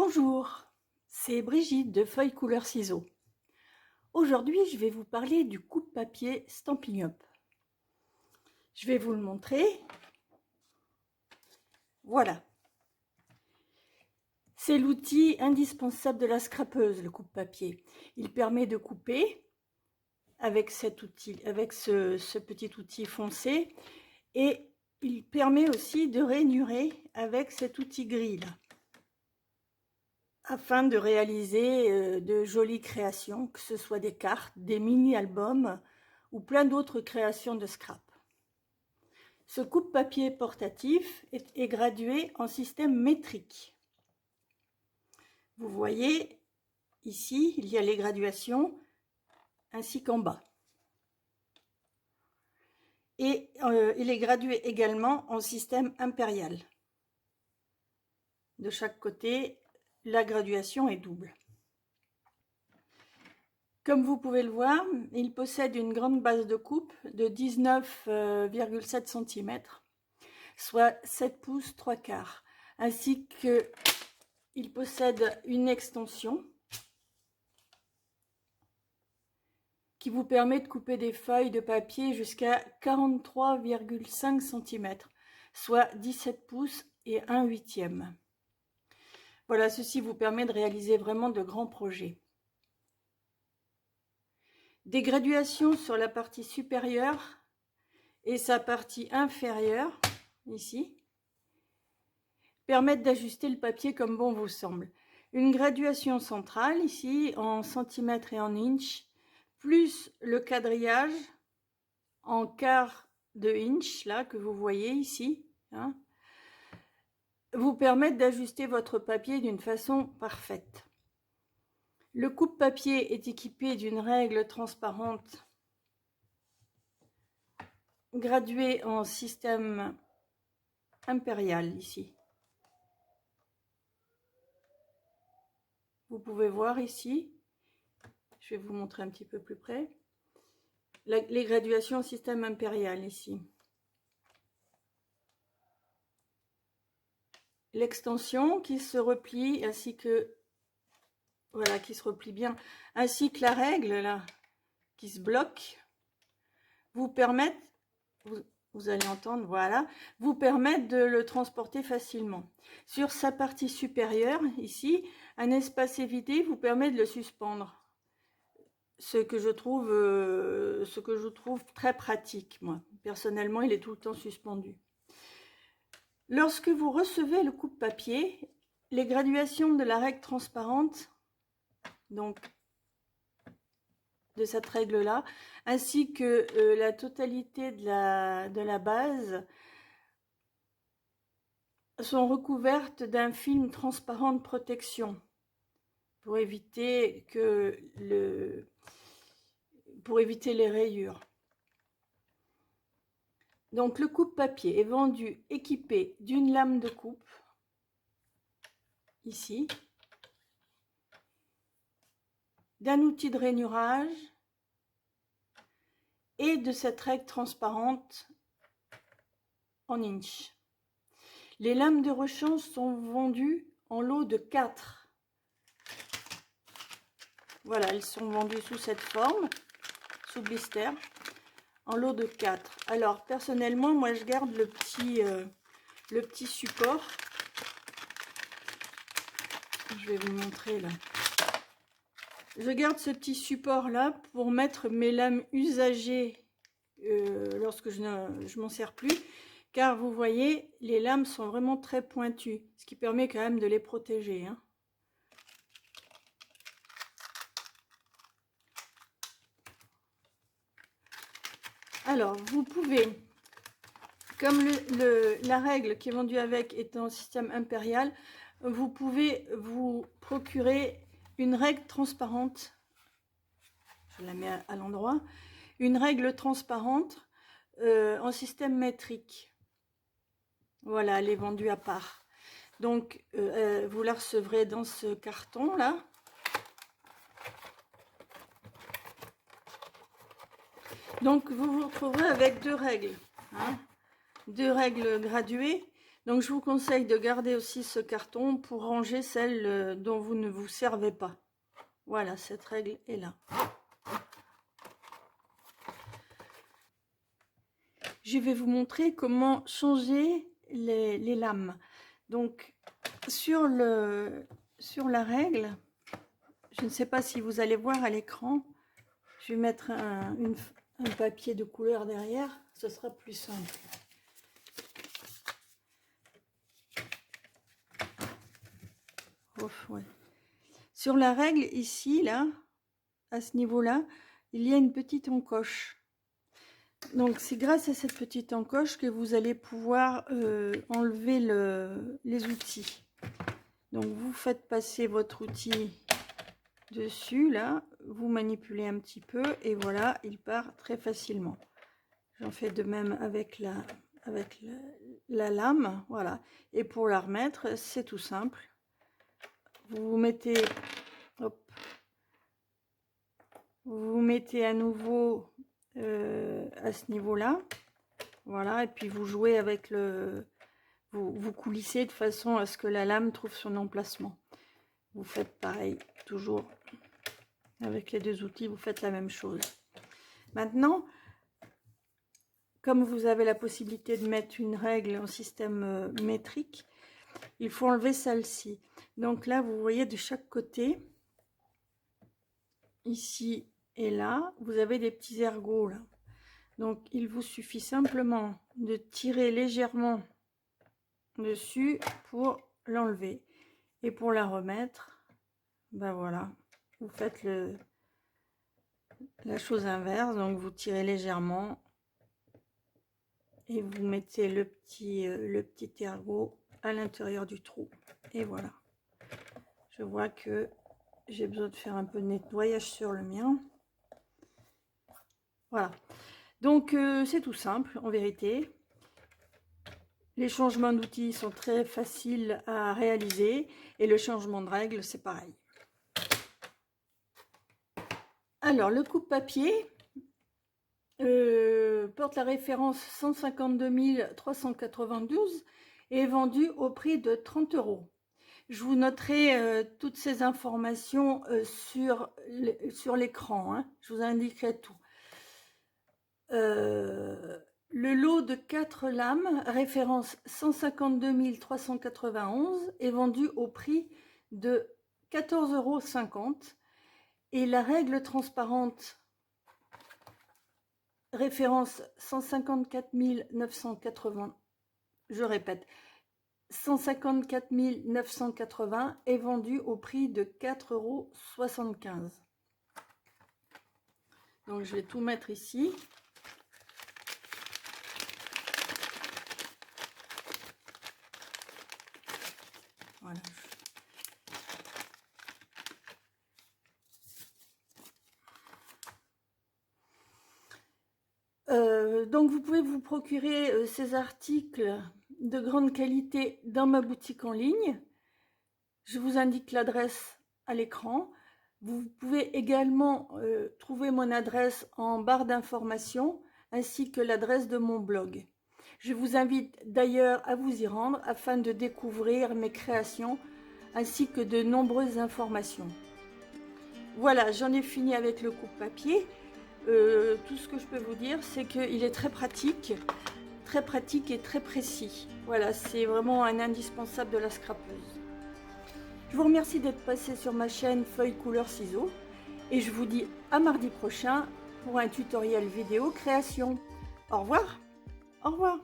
Bonjour, c'est Brigitte de Feuilles Couleur Ciseaux. Aujourd'hui, je vais vous parler du coupe-papier Stampin' Up. Je vais vous le montrer. Voilà. C'est l'outil indispensable de la scrapeuse, le coupe-papier. Il permet de couper avec cet outil, avec ce petit outil foncé, et il permet aussi de rainurer avec cet outil gris là, afin de réaliser de jolies créations, que ce soit des cartes, des mini-albums ou plein d'autres créations de scrap. Ce coupe-papier portatif est gradué en système métrique. Vous voyez, ici, il y a les graduations, ainsi qu'en bas. Et il est gradué également en système impérial. De chaque côté, la graduation est double. Comme vous pouvez le voir, il possède une grande base de coupe de 19,7 cm, soit 7 pouces 3 quarts, ainsi qu'il possède une extension qui vous permet de couper des feuilles de papier jusqu'à 43,5 cm, soit 17 pouces et 1/8. Voilà, ceci vous permet de réaliser vraiment de grands projets. Des graduations sur la partie supérieure et sa partie inférieure, ici, permettent d'ajuster le papier comme bon vous semble. Une graduation centrale, ici, en centimètres et en inches, plus le quadrillage en quart de inch, là, que vous voyez ici, hein, vous permettent d'ajuster votre papier d'une façon parfaite. Le coupe-papier est équipé d'une règle transparente graduée en système impérial, ici. Vous pouvez voir ici, je vais vous montrer un petit peu plus près, les graduations système impérial ici. L'extension qui se replie ainsi que, voilà, qui se replie bien, ainsi que la règle là, qui se bloque, vous permettent, vous allez entendre, voilà, vous permettent de le transporter facilement. Sur sa partie supérieure, ici, un espace évité vous permet de le suspendre. Ce que je trouve très pratique, moi. Personnellement, il est tout le temps suspendu. Lorsque vous recevez le coupe-papier, les graduations de la règle transparente, donc de cette règle-là, ainsi que la totalité de la base, sont recouvertes d'un film transparent de protection pour éviter les rayures. Donc le coupe-papier est vendu équipé d'une lame de coupe, ici, d'un outil de rainurage et de cette règle transparente en inch. Les lames de rechange sont vendues en lot de 4. Voilà, elles sont vendues sous cette forme, sous blister, en lot de 4. Alors, personnellement, moi, je garde le petit support. Je vais vous montrer là. Je garde ce petit support là pour mettre mes lames usagées lorsque je m'en sers plus, car vous voyez, les lames sont vraiment très pointues, ce qui permet quand même de les protéger, hein. Alors, vous pouvez, comme la règle qui est vendue avec est en système impérial, vous pouvez vous procurer une règle transparente. Je la mets à l'endroit. Une règle transparente en système métrique. Voilà, elle est vendue à part. Donc, vous la recevrez dans ce carton-là. Donc, vous vous retrouverez avec deux règles. Hein, deux règles graduées. Donc je vous conseille de garder aussi ce carton pour ranger celles dont vous ne vous servez pas. Voilà, cette règle est là. Je vais vous montrer comment changer les lames. Donc sur la règle, je ne sais pas si vous allez voir à l'écran, je vais mettre un papier de couleur derrière, ce sera plus simple. Ouf, ouais. Sur la règle ici, là, à ce niveau-là, il y a une petite encoche. Donc c'est grâce à cette petite encoche que vous allez pouvoir enlever les outils. Donc vous faites passer votre outil dessus, là, vous manipulez un petit peu et voilà, il part très facilement. J'en fais de même avec la lame, voilà. Et pour la remettre, c'est tout simple. Vous mettez, hop, vous mettez à nouveau à ce niveau-là, voilà, et puis vous jouez avec vous coulissez de façon à ce que la lame trouve son emplacement. Vous faites pareil, toujours avec les deux outils, vous faites la même chose. Maintenant, comme vous avez la possibilité de mettre une règle en système métrique, il faut enlever celle-ci. Donc là, vous voyez de chaque côté, ici et là, vous avez des petits ergots là. Donc il vous suffit simplement de tirer légèrement dessus pour l'enlever. Et pour la remettre, ben voilà, vous faites la chose inverse. Donc vous tirez légèrement et vous mettez le petit ergot à l'intérieur du trou. Et voilà. Je vois que j'ai besoin de faire un peu de nettoyage sur le mien. Voilà. Donc c'est tout simple en vérité. Les changements d'outils sont très faciles à réaliser et le changement de règle c'est pareil. Alors le coupe-papier porte la référence 152 392 et est vendu au prix de 30 €. Je vous noterai toutes ces informations sur l'écran, hein. Je vous indiquerai tout. Le lot de 4 lames, référence 152 391, est vendu au prix de 14,50 € et la règle transparente, référence 154 980, je répète, 154 980 est vendue au prix de 4,75 €. Donc je vais tout mettre ici. Voilà. Donc vous pouvez vous procurer ces articles de grande qualité dans ma boutique en ligne. Je vous indique l'adresse à l'écran. Vous pouvez également trouver mon adresse en barre d'informations ainsi que l'adresse de mon blog. Je vous invite d'ailleurs à vous y rendre afin de découvrir mes créations ainsi que de nombreuses informations. Voilà, j'en ai fini avec le coupe-papier. Tout ce que je peux vous dire, c'est qu'il est très pratique et très précis. Voilà, c'est vraiment un indispensable de la scrapeuse. Je vous remercie d'être passé sur ma chaîne Feuilles Couleurs Ciseaux et je vous dis à mardi prochain pour un tutoriel vidéo création. Au revoir. Au revoir.